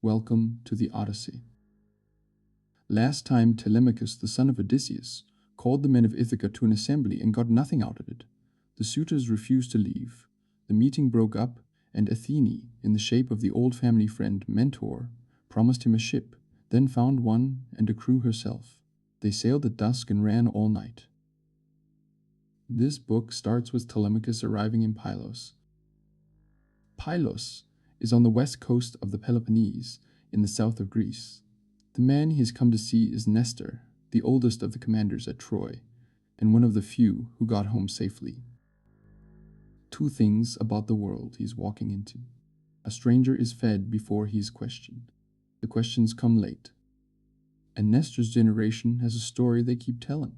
Welcome to the Odyssey. Last time Telemachus, the son of Odysseus, called the men of Ithaca to an assembly and got nothing out of it. The suitors refused to leave. The meeting broke up, and Athene, in the shape of the old family friend Mentor, promised him a ship, then found one and a crew herself. They sailed at dusk and ran all night. This book starts with Telemachus arriving in Pylos. Pylos is on the west coast of the Peloponnese, in the south of Greece. The man he has come to see is Nestor, the oldest of the commanders at Troy, and one of the few who got home safely. Two things about the world he's walking into. A stranger is fed before he is questioned. The questions come late. And Nestor's generation has a story they keep telling.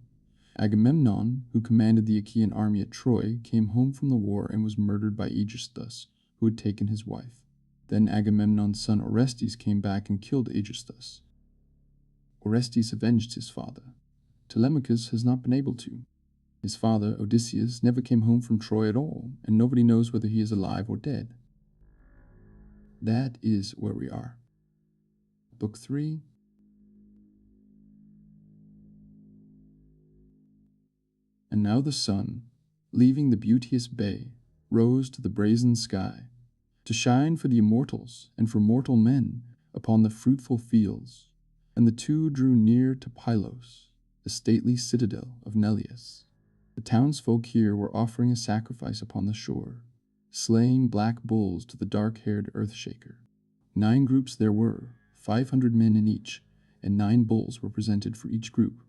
Agamemnon, who commanded the Achaean army at Troy, came home from the war and was murdered by Aegisthus, who had taken his wife. Then Agamemnon's son Orestes came back and killed Aegisthus. Orestes avenged his father. Telemachus has not been able to. His father, Odysseus, never came home from Troy at all, and nobody knows whether he is alive or dead. That is where we are. Book 3. And now the sun, leaving the beauteous bay, rose to the brazen sky, to shine for the immortals and for mortal men upon the fruitful fields. And the two drew near to Pylos, the stately citadel of Menelaus. The townsfolk here were offering a sacrifice upon the shore, slaying black bulls to the dark-haired earth-shaker. 9 groups there were, 500 men in each, and 9 bulls were presented for each group.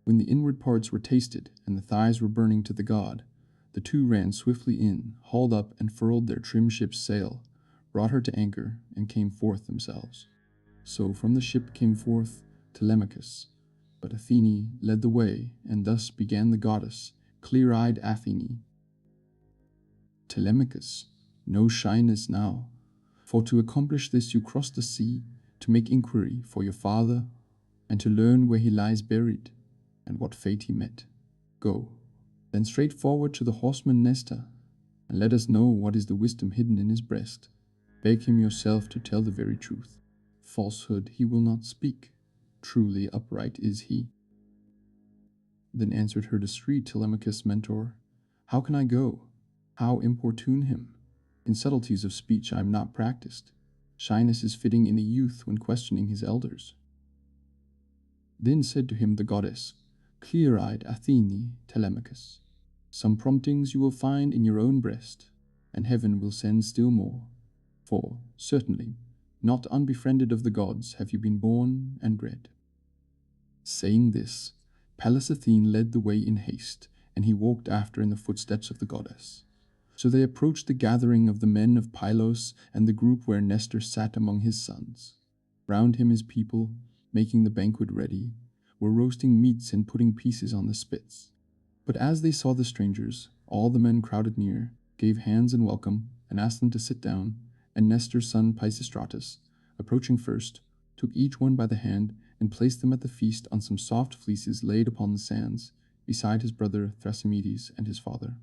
When the inward parts were tasted and the thighs were burning to the god, the two ran swiftly in, hauled up and furled their trim ship's sail, brought her to anchor, and came forth themselves. So from the ship came forth Telemachus, but Athene led the way, and thus began the goddess, clear-eyed Athene. Telemachus, no shyness now, for to accomplish this you crossed the sea, to make inquiry for your father, and to learn where he lies buried, and what fate he met. Go, then straight forward to the horseman Nestor, and let us know what is the wisdom hidden in his breast. Beg him yourself to tell the very truth. Falsehood he will not speak. Truly upright is he. Then answered her discreet Telemachus' mentor, How can I go? How importune him? In subtleties of speech I am not practiced. Shyness is fitting in a youth when questioning his elders. Then said to him the goddess, Clear-eyed Athene, Telemachus, some promptings you will find in your own breast, and heaven will send still more. For, certainly, not unbefriended of the gods have you been born and bred. Saying this, Pallas Athene led the way in haste, and he walked after in the footsteps of the goddess. So they approached the gathering of the men of Pylos and the group where Nestor sat among his sons. Round him his people, making the banquet ready, were roasting meats and putting pieces on the spits. But as they saw the strangers, all the men crowded near, gave hands in welcome, and asked them to sit down, and Nestor's son Pisistratus, approaching first, took each one by the hand and placed them at the feast on some soft fleeces laid upon the sands, beside his brother Thrasymedes and his father.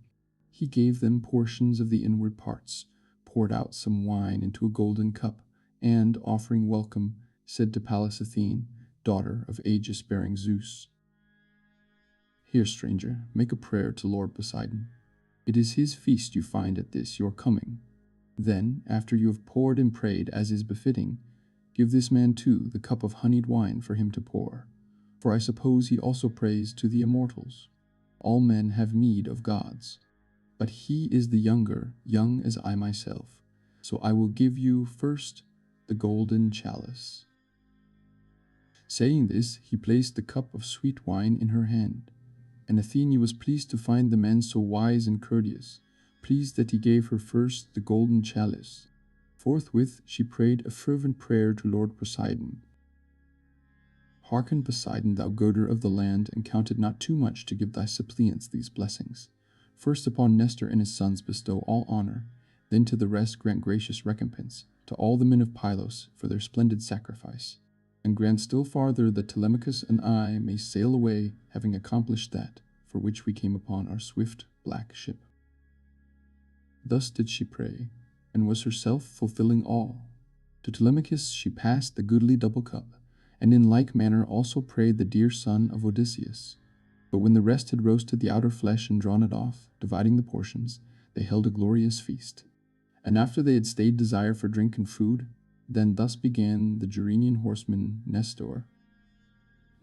He gave them portions of the inward parts, poured out some wine into a golden cup, and, offering welcome, said to Pallas Athene, daughter of Aegis-bearing Zeus, Here, stranger, make a prayer to Lord Poseidon. It is his feast you find at this your coming. Then, after you have poured and prayed as is befitting, give this man too the cup of honeyed wine for him to pour, for I suppose he also prays to the immortals. All men have need of gods, but he is the younger, young as I myself, so I will give you first the golden chalice. Saying this, he placed the cup of sweet wine in her hand, and Athene was pleased to find the man so wise and courteous, pleased that he gave her first the golden chalice. Forthwith she prayed a fervent prayer to Lord Poseidon. Hearken, Poseidon, thou girder of the land, and count it not too much to give thy suppliants these blessings. First upon Nestor and his sons bestow all honor, then to the rest grant gracious recompense, to all the men of Pylos for their splendid sacrifice, and grant still farther that Telemachus and I may sail away, having accomplished that for which we came upon our swift black ship. Thus did she pray, and was herself fulfilling all. To Telemachus she passed the goodly double cup, and in like manner also prayed the dear son of Odysseus. But when the rest had roasted the outer flesh and drawn it off, dividing the portions, they held a glorious feast. And after they had stayed desire for drink and food, then thus began the Gerenian horseman Nestor.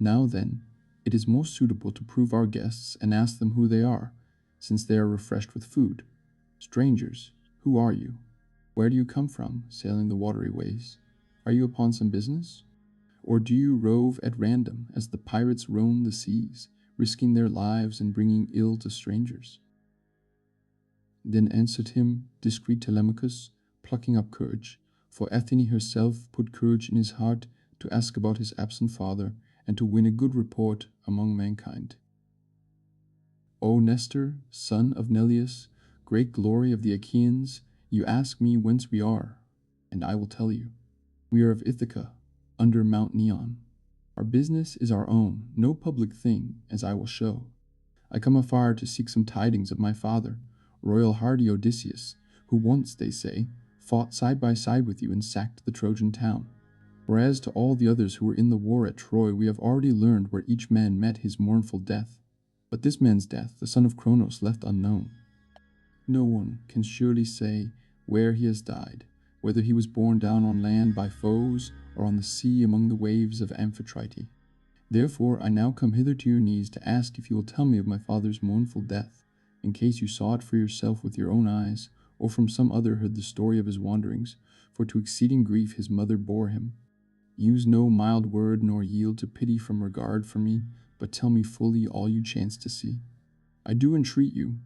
Now then, it is most suitable to prove our guests and ask them who they are, since they are refreshed with food. Strangers, who are you? Where do you come from, sailing the watery ways? Are you upon some business? Or do you rove at random, as the pirates roam the seas, risking their lives and bringing ill to strangers? Then answered him discreet Telemachus, plucking up courage, for Athene herself put courage in his heart to ask about his absent father and to win a good report among mankind. O Nestor, son of Menelaus, great glory of the Achaeans, you ask me whence we are, and I will tell you. We are of Ithaca, under Mount Neon. Our business is our own, no public thing, as I will show. I come afar to seek some tidings of my father, royal hardy Odysseus, who once, they say, fought side by side with you and sacked the Trojan town. Whereas to all the others who were in the war at Troy we have already learned where each man met his mournful death. But this man's death the son of Cronos left unknown. No one can surely say where he has died, whether he was borne down on land by foes or on the sea among the waves of Amphitrite. Therefore I now come hither to your knees to ask if you will tell me of my father's mournful death, in case you saw it for yourself with your own eyes, or from some other heard the story of his wanderings, for to exceeding grief his mother bore him. Use no mild word, nor yield to pity from regard for me, but tell me fully all you chance to see. I do entreat you,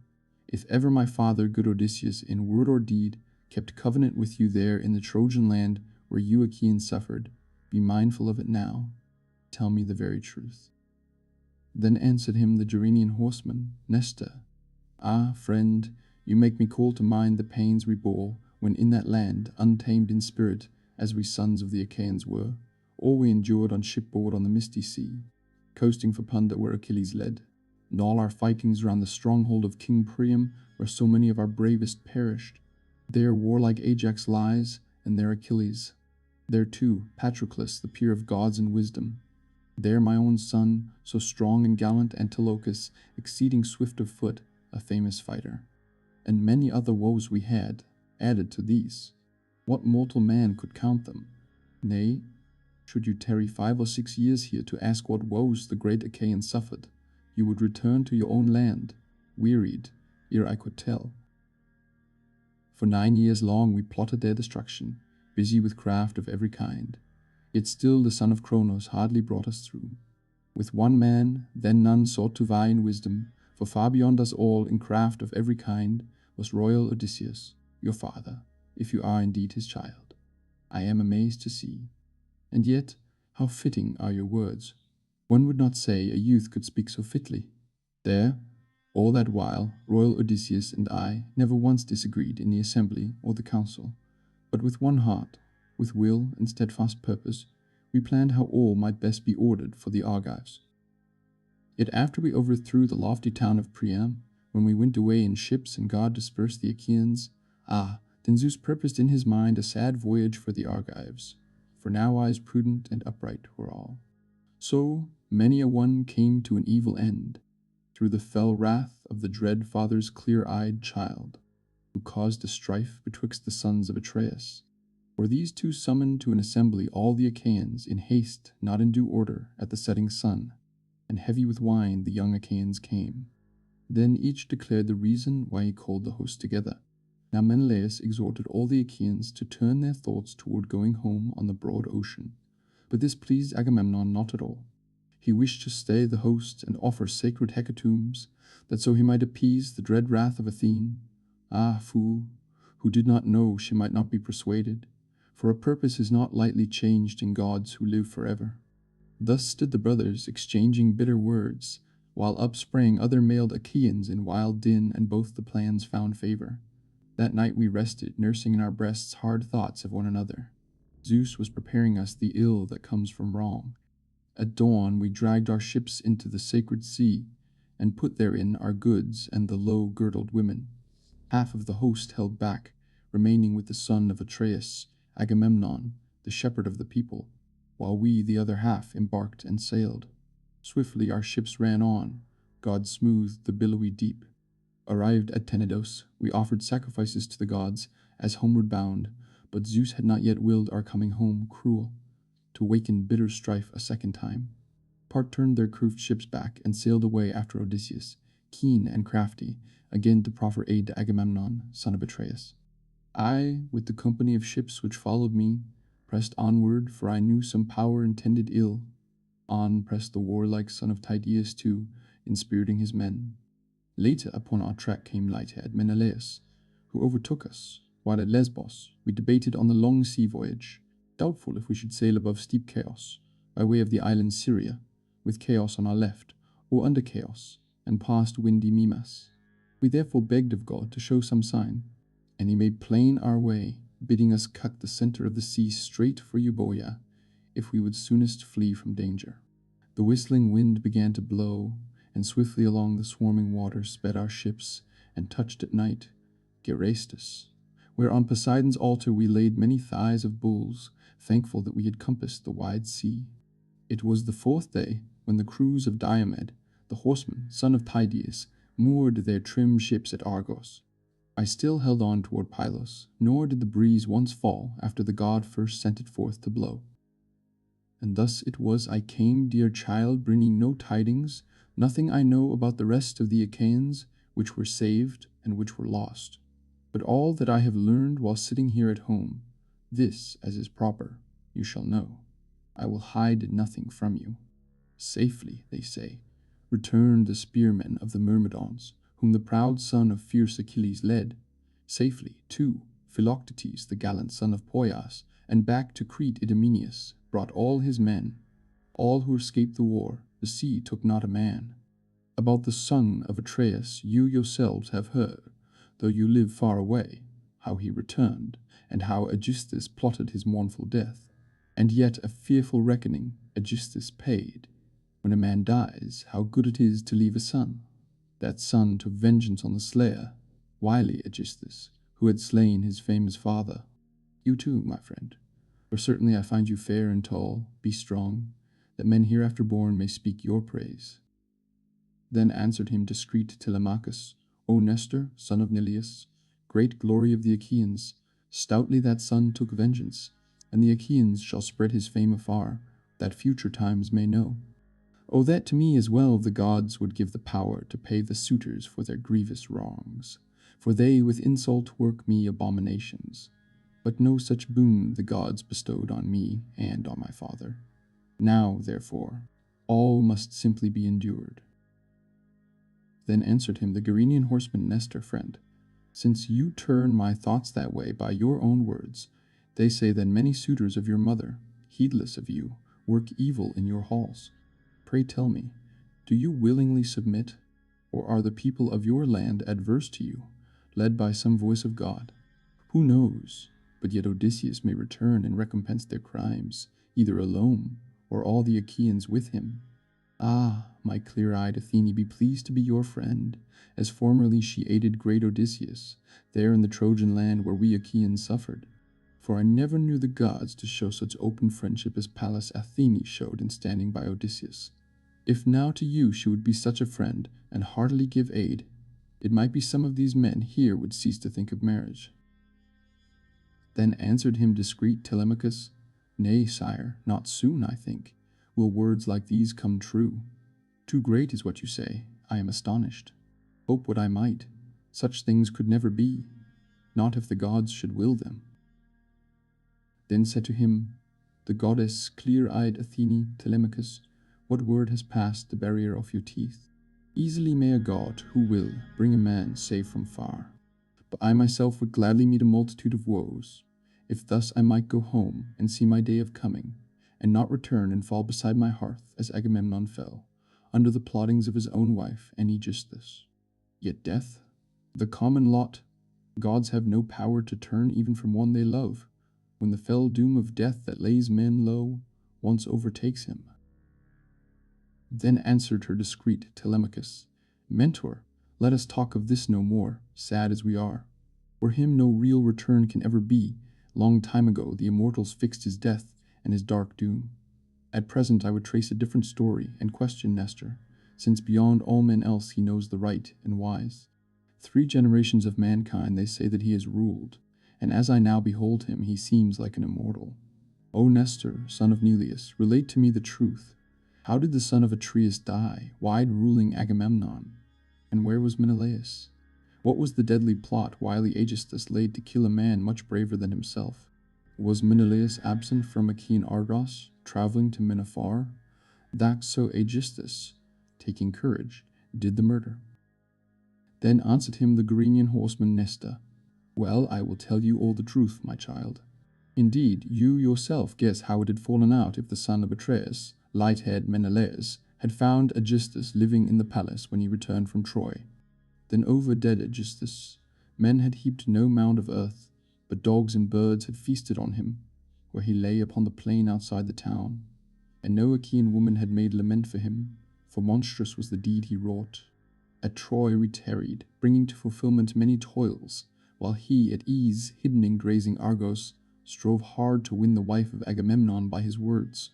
if ever my father, good Odysseus, in word or deed, kept covenant with you there in the Trojan land where you Achaeans suffered, be mindful of it now. Tell me the very truth. Then answered him the Gerenian horseman, Nestor. Ah, friend, you make me call to mind the pains we bore when in that land, untamed in spirit, as we sons of the Achaeans were, all we endured on shipboard on the misty sea, coasting for Punda where Achilles led, and all our fightings round the stronghold of King Priam, where so many of our bravest perished. There warlike Ajax lies, and there Achilles. There too Patroclus, the peer of gods in wisdom. There my own son, so strong and gallant, Antilochus, exceeding swift of foot, a famous fighter. And many other woes we had, added to these. What mortal man could count them? Nay, should you tarry 5 or 6 years here to ask what woes the great Achaeans suffered, you would return to your own land, wearied, ere I could tell. For 9 years long we plotted their destruction, busy with craft of every kind. Yet still the son of Cronos hardly brought us through. With one man, then none sought to vie in wisdom, for far beyond us all in craft of every kind was royal Odysseus, your father, if you are indeed his child. I am amazed to see. And yet, how fitting are your words. One would not say a youth could speak so fitly. There, all that while, royal Odysseus and I never once disagreed in the assembly or the council, but with one heart, with will and steadfast purpose, we planned how all might best be ordered for the Argives. Yet after we overthrew the lofty town of Priam, when we went away in ships and God dispersed the Achaeans, then Zeus purposed in his mind a sad voyage for the Argives, for nowise prudent and upright were all. So many a one came to an evil end, through the fell wrath of the dread father's clear-eyed child, who caused a strife betwixt the sons of Atreus. For these two summoned to an assembly all the Achaeans in haste, not in due order, at the setting sun, and heavy with wine the young Achaeans came. Then each declared the reason why he called the host together. Now Menelaus exhorted all the Achaeans to turn their thoughts toward going home on the broad ocean, but this pleased Agamemnon not at all. He wished to stay the host and offer sacred hecatombs, that so he might appease the dread wrath of Athene. Ah, fool, who did not know she might not be persuaded, for a purpose is not lightly changed in gods who live forever. Thus stood the brothers exchanging bitter words, while up sprang other mailed Achaeans in wild din, and both the plans found favor. That night we rested, nursing in our breasts hard thoughts of one another. Zeus was preparing us the ill that comes from wrong. At dawn we dragged our ships into the sacred sea, and put therein our goods and the low-girdled women. Half of the host held back, remaining with the son of Atreus, Agamemnon, the shepherd of the people, while we, the other half, embarked and sailed. Swiftly our ships ran on. God smoothed the billowy deep. Arrived at Tenedos, we offered sacrifices to the gods as homeward bound, but Zeus had not yet willed our coming home cruel, to waken bitter strife a second time. Part turned their curved ships back and sailed away after Odysseus, keen and crafty, again to proffer aid to Agamemnon, son of Atreus. I, with the company of ships which followed me, pressed onward, for I knew some power intended ill. On pressed the warlike son of Tydeus too, inspiriting his men. Later upon our track came light-haired Menelaus, who overtook us, while at Lesbos we debated on the long sea voyage, doubtful if we should sail above steep Chaos, by way of the island Syria, with Chaos on our left, or under Chaos, and past windy Mimas. We therefore begged of God to show some sign, and he made plain our way, bidding us cut the center of the sea straight for Euboea, if we would soonest flee from danger. The whistling wind began to blow, and swiftly along the swarming waters sped our ships, and touched at night Aegisthus, where on Poseidon's altar we laid many thighs of bulls, thankful that we had compassed the wide sea. It was the 4th day when the crews of Diomed, the horseman, son of Tydeus, moored their trim ships at Argos. I still held on toward Pylos, nor did the breeze once fall after the god first sent it forth to blow. And thus it was I came, dear child, bringing no tidings, nothing I know about the rest of the Achaeans, which were saved and which were lost. But all that I have learned while sitting here at home, this, as is proper, you shall know. I will hide nothing from you. Safely, they say, returned the spearmen of the Myrmidons, whom the proud son of fierce Achilles led. Safely, too, Philoctetes, the gallant son of Poias, and back to Crete Idomeneus, brought all his men. All who escaped the war, the sea took not a man. About the son of Atreus you yourselves have heard, though you live far away, how he returned, and how Aegisthus plotted his mournful death. And yet a fearful reckoning Aegisthus paid. When a man dies, how good it is to leave a son. That son took vengeance on the slayer, wily Aegisthus, who had slain his famous father. You too, my friend, for certainly I find you fair and tall, be strong, that men hereafter born may speak your praise. Then answered him discreet Telemachus, O Nestor, son of Neleus, great glory of the Achaeans, stoutly that son took vengeance, and the Achaeans shall spread his fame afar, that future times may know. O that to me as well the gods would give the power to pay the suitors for their grievous wrongs, for they with insult work me abominations. But no such boon the gods bestowed on me and on my father. Now, therefore, all must simply be endured. Then answered him the Gerenian horseman Nestor, friend, since you turn my thoughts that way by your own words, they say that many suitors of your mother, heedless of you, work evil in your halls. Pray tell me, do you willingly submit, or are the people of your land adverse to you, led by some voice of God? Who knows, but yet Odysseus may return and recompense their crimes, either alone, or all the Achaeans with him. Ah, my clear-eyed Athene, be pleased to be your friend, as formerly she aided great Odysseus, there in the Trojan land where we Achaeans suffered. For I never knew the gods to show such open friendship as Pallas Athene showed in standing by Odysseus. If now to you she would be such a friend, and heartily give aid, it might be some of these men here would cease to think of marriage. Then answered him discreet Telemachus, Nay, sire, not soon, I think, will words like these come true. Too great is what you say, I am astonished. Hope what I might, such things could never be, not if the gods should will them. Then said to him the goddess clear-eyed Athene, Telemachus, what word has passed the barrier of your teeth? Easily may a god, who will, bring a man safe from far. But I myself would gladly meet a multitude of woes, if thus I might go home and see my day of coming, and not return and fall beside my hearth as Agamemnon fell, under the plottings of his own wife and Aegisthus. Yet death, the common lot, gods have no power to turn even from one they love, when the fell doom of death that lays men low once overtakes him. Then answered her discreet Telemachus, Mentor, let us talk of this no more, sad as we are. For him no real return can ever be, Long time ago the immortals fixed his death and his dark doom. At present I would trace a different story and question Nestor, since beyond all men else he knows the right and wise. 3 generations of mankind they say that he has ruled, and as I now behold him he seems like an immortal. O Nestor, son of Neleus, relate to me the truth. How did the son of Atreus die, wide-ruling Agamemnon? And where was Menelaus? What was the deadly plot wily Aegisthus laid to kill a man much braver than himself? Was Menelaus absent from Achaean Argos, travelling to men afar? That so Aegisthus, taking courage, did the murder. Then answered him the Gerenian horseman Nestor, Well, I will tell you all the truth, my child. Indeed, you yourself guess how it had fallen out if the son of Atreus, light-haired Menelaus, had found Aegisthus living in the palace when he returned from Troy. Then over dead Aegisthus, men had heaped no mound of earth, but dogs and birds had feasted on him, where he lay upon the plain outside the town. And no Achaean woman had made lament for him, for monstrous was the deed he wrought. At Troy we tarried, bringing to fulfillment many toils, while he, at ease, hidden in grazing Argos, strove hard to win the wife of Agamemnon by his words.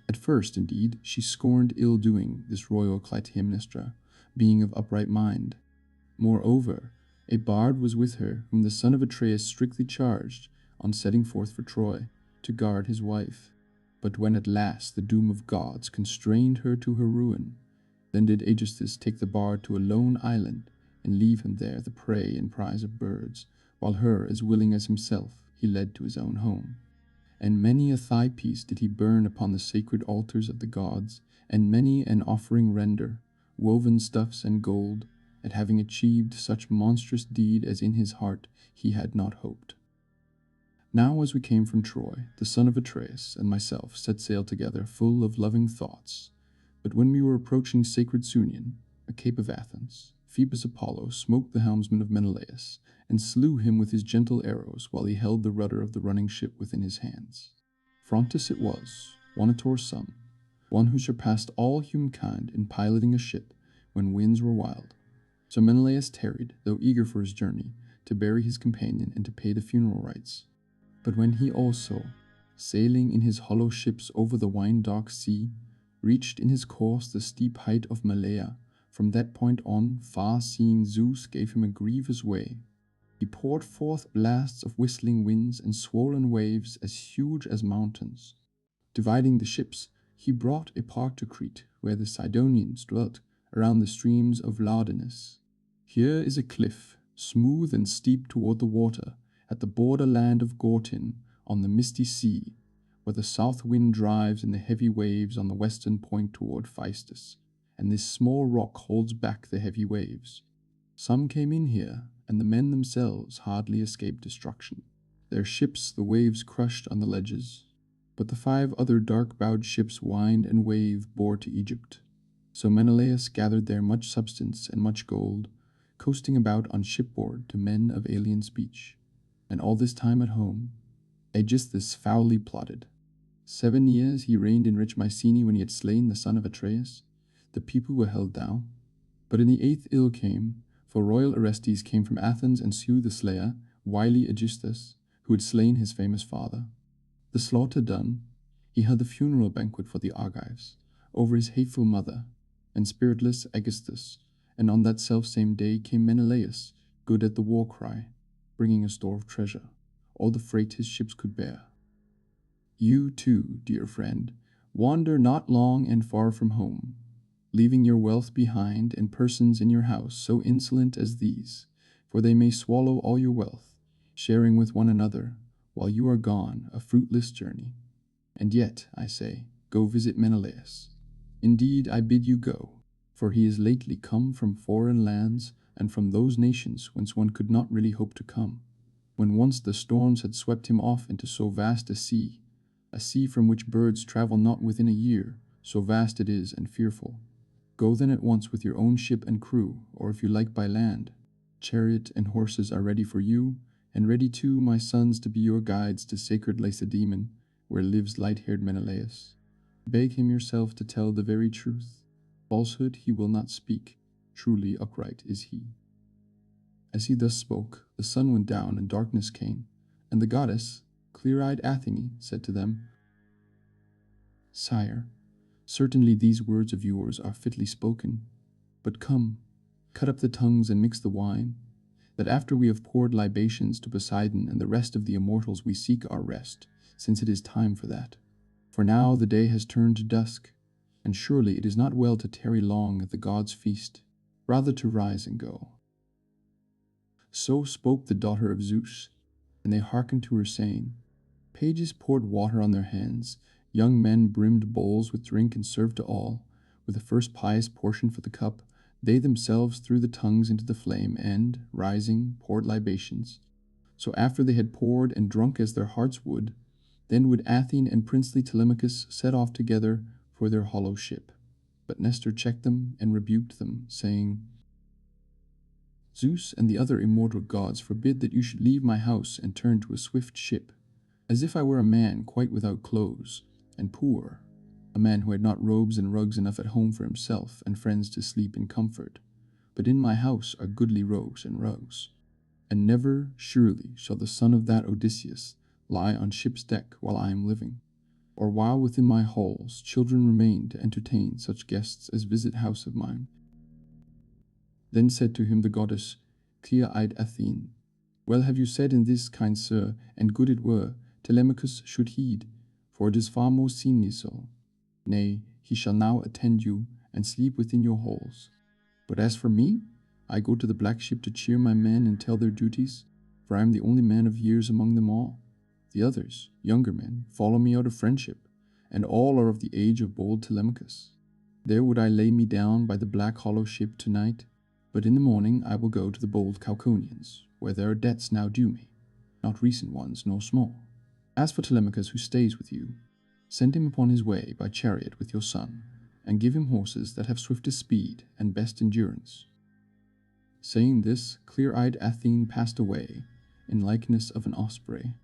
At first, indeed, she scorned ill-doing, this royal Clytemnestra, being of upright mind. Moreover, a bard was with her, whom the son of Atreus strictly charged, on setting forth for Troy, to guard his wife. But when at last the doom of gods constrained her to her ruin, then did Aegisthus take the bard to a lone island, and leave him there the prey and prize of birds, while her, as willing as himself, he led to his own home. And many a thigh piece did he burn upon the sacred altars of the gods, and many an offering render, woven stuffs and gold, at having achieved such monstrous deed as in his heart he had not hoped. Now as we came from Troy, the son of Atreus and myself set sail together full of loving thoughts. But when we were approaching sacred Sunion, a cape of Athens, Phoebus Apollo smote the helmsman of Menelaus, and slew him with his gentle arrows while he held the rudder of the running ship within his hands. Phrontis it was, Onetor's son, one who surpassed all humankind in piloting a ship when winds were wild. So Menelaus tarried, though eager for his journey, to bury his companion and to pay the funeral rites. But when he also, sailing in his hollow ships over the wine-dark sea, reached in his course the steep height of Malea, from that point on, far-seeing Zeus gave him a grievous way. He poured forth blasts of whistling winds and swollen waves as huge as mountains. Dividing the ships, he brought a part to Crete, where the Sidonians dwelt, around the streams of Laodanus. Here is a cliff, smooth and steep toward the water, at the borderland of Gortyn, on the misty sea, where the south wind drives in the heavy waves on the western point toward Phaestus, and this small rock holds back the heavy waves. Some came in here, and the men themselves hardly escaped destruction. Their ships the waves crushed on the ledges, but the 5 other dark-bowed ships whined and wave bore to Egypt. So Menelaus gathered there much substance and much gold, coasting about on shipboard to men of alien speech. And all this time at home, Aegisthus foully plotted. 7 years he reigned in rich Mycenae when he had slain the son of Atreus. The people were held down. But in the 8th ill came, for royal Orestes came from Athens and slew the slayer, wily Aegisthus, who had slain his famous father. The slaughter done, he held a funeral banquet for the Argives, over his hateful mother, and spiritless Aegisthus, and on that self-same day came Menelaus, good at the war cry, bringing a store of treasure, all the freight his ships could bear. You too, dear friend, wander not long and far from home, leaving your wealth behind and persons in your house so insolent as these, for they may swallow all your wealth, sharing with one another, while you are gone a fruitless journey. And yet, I say, go visit Menelaus. Indeed, I bid you go, for he is lately come from foreign lands and from those nations whence one could not really hope to come, when once the storms had swept him off into so vast a sea from which birds travel not within a year, so vast it is and fearful. Go then at once with your own ship and crew, or if you like by land. Chariot and horses are ready for you, and ready too, my sons, to be your guides to sacred Lacedaemon, where lives light-haired Menelaus. Beg him yourself to tell the very truth. Falsehood he will not speak, truly upright is he. As he thus spoke, the sun went down and darkness came, and the goddess, clear-eyed Athene said to them, "Sire, certainly these words of yours are fitly spoken, but come, cut up the tongues and mix the wine, that after we have poured libations to Poseidon and the rest of the immortals we seek our rest, since it is time for that. For now the day has turned to dusk, and surely it is not well to tarry long at the gods' feast, rather to rise and go." So spoke the daughter of Zeus, and they hearkened to her saying. Pages poured water on their hands, young men brimmed bowls with drink and served to all, with the first pious portion for the cup. They themselves threw the tongues into the flame, and, rising, poured libations. So after they had poured and drunk as their hearts would, then would Athene and princely Telemachus set off together for their hollow ship. But Nestor checked them and rebuked them, saying, "Zeus and the other immortal gods forbid that you should leave my house and turn to a swift ship, as if I were a man quite without clothes, and poor, a man who had not robes and rugs enough at home for himself and friends to sleep in comfort. But in my house are goodly robes and rugs. And never, surely, shall the son of that Odysseus lie on ship's deck while I am living, or while within my halls children remain to entertain such guests as visit house of mine." Then said to him the goddess, clear-eyed Athene, "Well have you said in this, kind sir, and good it were Telemachus should heed, for it is far more seemly so. Nay, he shall now attend you and sleep within your halls. But as for me, I go to the black ship to cheer my men and tell their duties, for I am the only man of years among them all. The others, younger men, follow me out of friendship, and all are of the age of bold Telemachus. There would I lay me down by the black hollow ship tonight, but in the morning I will go to the bold Cauconians, where there are debts now due me, not recent ones nor small. As for Telemachus who stays with you, send him upon his way by chariot with your son, and give him horses that have swiftest speed and best endurance." Saying this, clear-eyed Athene passed away, in likeness of an osprey.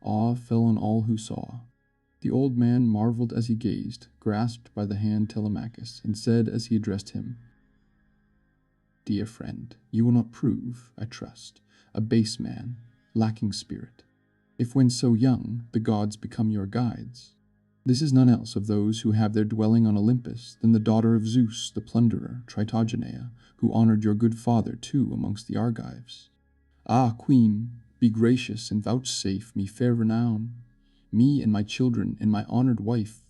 Awe fell on all who saw. The old man marveled as he gazed, grasped by the hand Telemachus, and said as he addressed him, "Dear friend, you will not prove, I trust, a base man, lacking spirit, if when so young the gods become your guides. This is none else of those who have their dwelling on Olympus than the daughter of Zeus, the plunderer, Tritogeneia, who honored your good father too amongst the Argives. Ah, queen, be gracious and vouchsafe me fair renown, me and my children and my honored wife,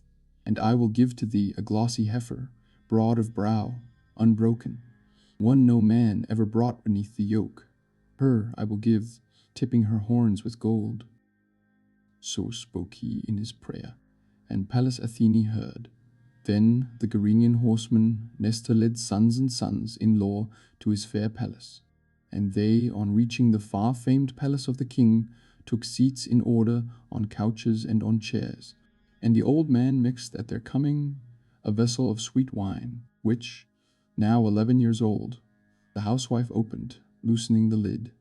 and I will give to thee a glossy heifer, broad of brow, unbroken, one no man ever brought beneath the yoke. Her I will give, tipping her horns with gold." So spoke he in his prayer, and Pallas Athene heard. Then the Gerenian horseman Nestor led sons and sons-in-law to his fair palace, and they, on reaching the far-famed palace of the king, took seats in order on couches and on chairs, and the old man mixed at their coming a vessel of sweet wine, which, now 11 years old, the housewife opened, loosening the lid.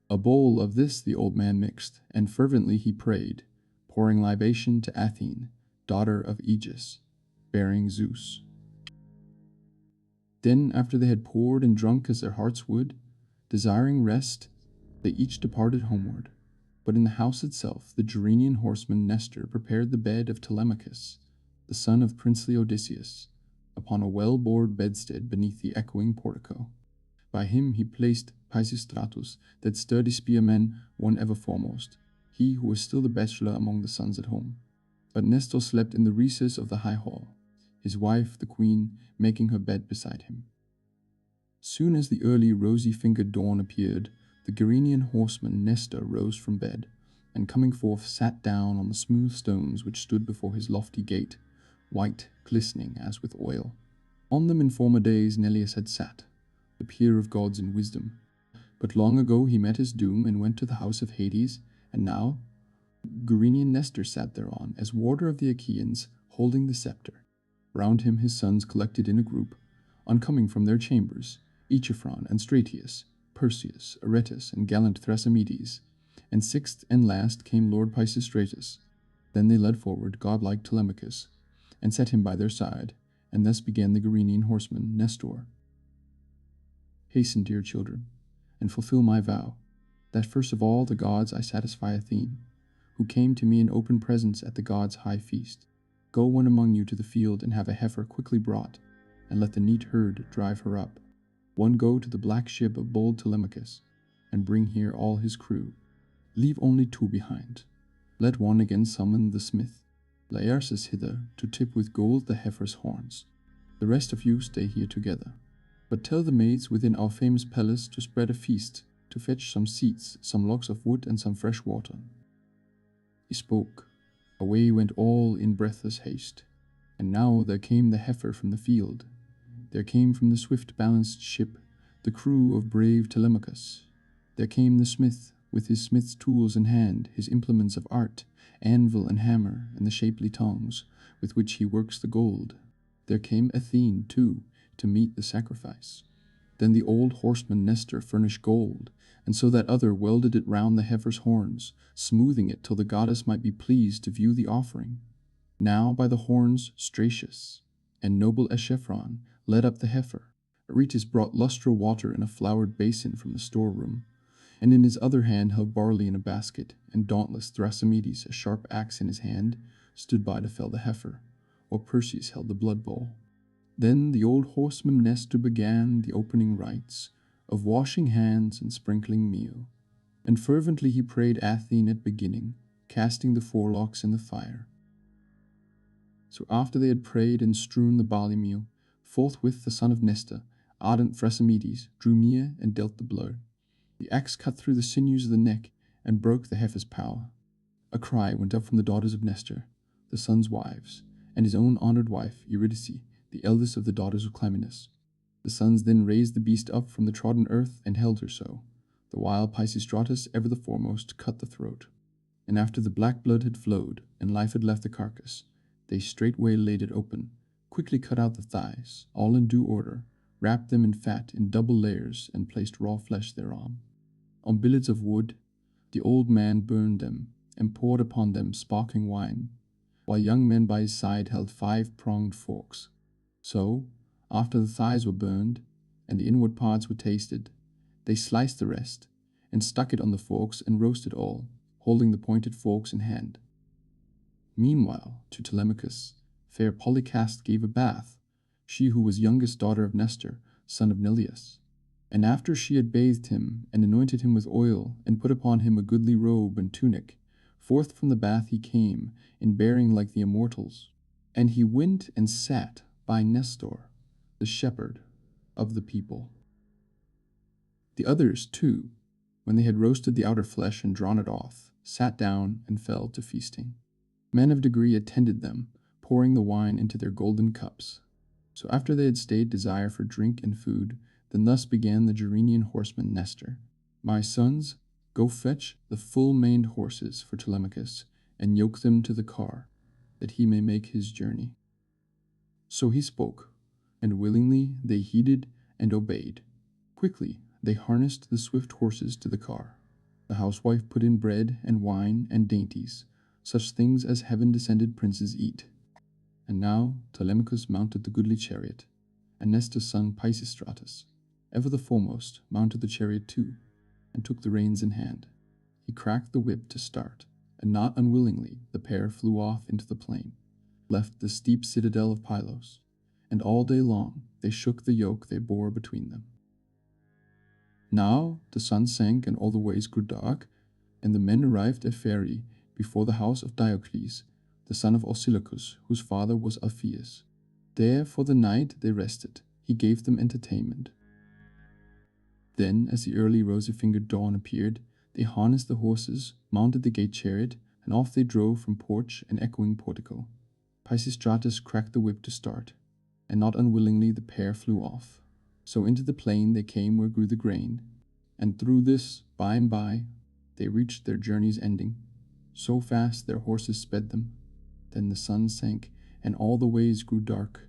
A bowl of this the old man mixed, and fervently he prayed, pouring libation to Athene, daughter of Aegisthus, bearing Zeus. Then, after they had poured and drunk as their hearts would, desiring rest, they each departed homeward. But in the house itself the Gerenian horseman Nestor prepared the bed of Telemachus, the son of princely Odysseus, upon a well-bored bedstead beneath the echoing portico. By him he placed Pisistratus, that sturdy spearman, one ever foremost, he who was still the bachelor among the sons at home. But Nestor slept in the recess of the high hall, his wife, the queen, making her bed beside him. Soon as the early rosy-fingered dawn appeared, the Gerenian horseman Nestor rose from bed, and coming forth sat down on the smooth stones which stood before his lofty gate, white, glistening as with oil. On them in former days Menelaus had sat, the peer of gods in wisdom. But long ago he met his doom and went to the house of Hades, and now Gerenian Nestor sat thereon, as warder of the Achaeans, holding the scepter. Round him his sons collected in a group, on coming from their chambers, Echephron and Stratius, Perseus, Aretus, and gallant Thrasymedes, and sixth and last came Lord Pisistratus. Then they led forward godlike Telemachus, and set him by their side, and thus began the Gerenian horseman Nestor. "Hasten, dear children, and fulfill my vow, that first of all the gods I satisfy Athene, who came to me in open presence at the gods' high feast. Go one among you to the field and have a heifer quickly brought, and let the neat herd drive her up. One go to the black ship of bold Telemachus, and bring here all his crew. Leave only 2 behind. Let one again summon the smith, Laerces, hither to tip with gold the heifer's horns. The rest of you stay here together. But tell the maids within our famous palace to spread a feast, to fetch some seats, some logs of wood, and some fresh water. He spoke. Away went all in breathless haste. And now there came the heifer from the field. There came from the swift-balanced ship the crew of brave Telemachus. There came the smith, with his smith's tools in hand, his implements of art, anvil and hammer, and the shapely tongs, with which he works the gold. There came Athene, too, to meet the sacrifice. Then the old horseman Nestor furnished gold, and so that other welded it round the heifer's horns, smoothing it till the goddess might be pleased to view the offering. Now by the horns Stratius and noble Echephron led up the heifer. Aretus brought lustral water in a flowered basin from the storeroom, and in his other hand held barley in a basket, and dauntless Thrasymedes, a sharp axe in his hand, stood by to fell the heifer, or Perseus held the blood bowl. Then the old horseman Nestor began the opening rites of washing hands and sprinkling meal, and fervently he prayed Athene at beginning, casting the forelocks in the fire. So after they had prayed and strewn the barley meal, forthwith the son of Nestor, ardent Thrasymedes, drew near and dealt the blow. The axe cut through the sinews of the neck and broke the heifer's power. A cry went up from the daughters of Nestor, the sons' wives, and his own honored wife, Eurydice, the eldest of the daughters of Clymenus. The sons then raised the beast up from the trodden earth and held her so, the while Pisistratus, ever the foremost, cut the throat. And after the black blood had flowed, and life had left the carcass, they straightway laid it open, quickly cut out the thighs, all in due order, wrapped them in fat in double layers, and placed raw flesh thereon. On billets of wood, the old man burned them, and poured upon them sparkling wine, while young men by his side held 5-pronged forks. So, after the thighs were burned, and the inward parts were tasted, they sliced the rest, and stuck it on the forks, and roasted all, holding the pointed forks in hand. Meanwhile, to Telemachus, fair Polycaste gave a bath, she who was youngest daughter of Nestor, son of Neleus. And after she had bathed him, and anointed him with oil, and put upon him a goodly robe and tunic, forth from the bath he came, in bearing like the immortals. And he went and sat by Nestor, the shepherd of the people. The others, too, when they had roasted the outer flesh and drawn it off, sat down and fell to feasting. Men of degree attended them, pouring the wine into their golden cups. So after they had stayed desire for drink and food, then thus began the Gerenian horseman Nestor. My sons, go fetch the full-maned horses for Telemachus, and yoke them to the car, that he may make his journey. So he spoke, and willingly they heeded and obeyed. Quickly they harnessed the swift horses to the car. The housewife put in bread and wine and dainties, such things as heaven-descended princes eat. And now Telemachus mounted the goodly chariot, and Nestor's son Pisistratus, ever the foremost, mounted the chariot too, and took the reins in hand. He cracked the whip to start, and not unwillingly the pair flew off into the plain, left the steep citadel of Pylos, and all day long they shook the yoke they bore between them. Now the sun sank and all the ways grew dark, and the men arrived at Pherai before the house of Diocles, the son of Orsilochus, whose father was Alpheus. There for the night they rested. He gave them entertainment. Then, as the early rosy-fingered dawn appeared, they harnessed the horses, mounted the gate chariot, and off they drove from porch and echoing portico. Pisistratus cracked the whip to start, and not unwillingly the pair flew off. So into the plain they came where grew the grain, and through this, by and by, they reached their journey's ending. So fast their horses sped them. Then the sun sank, and all the ways grew dark,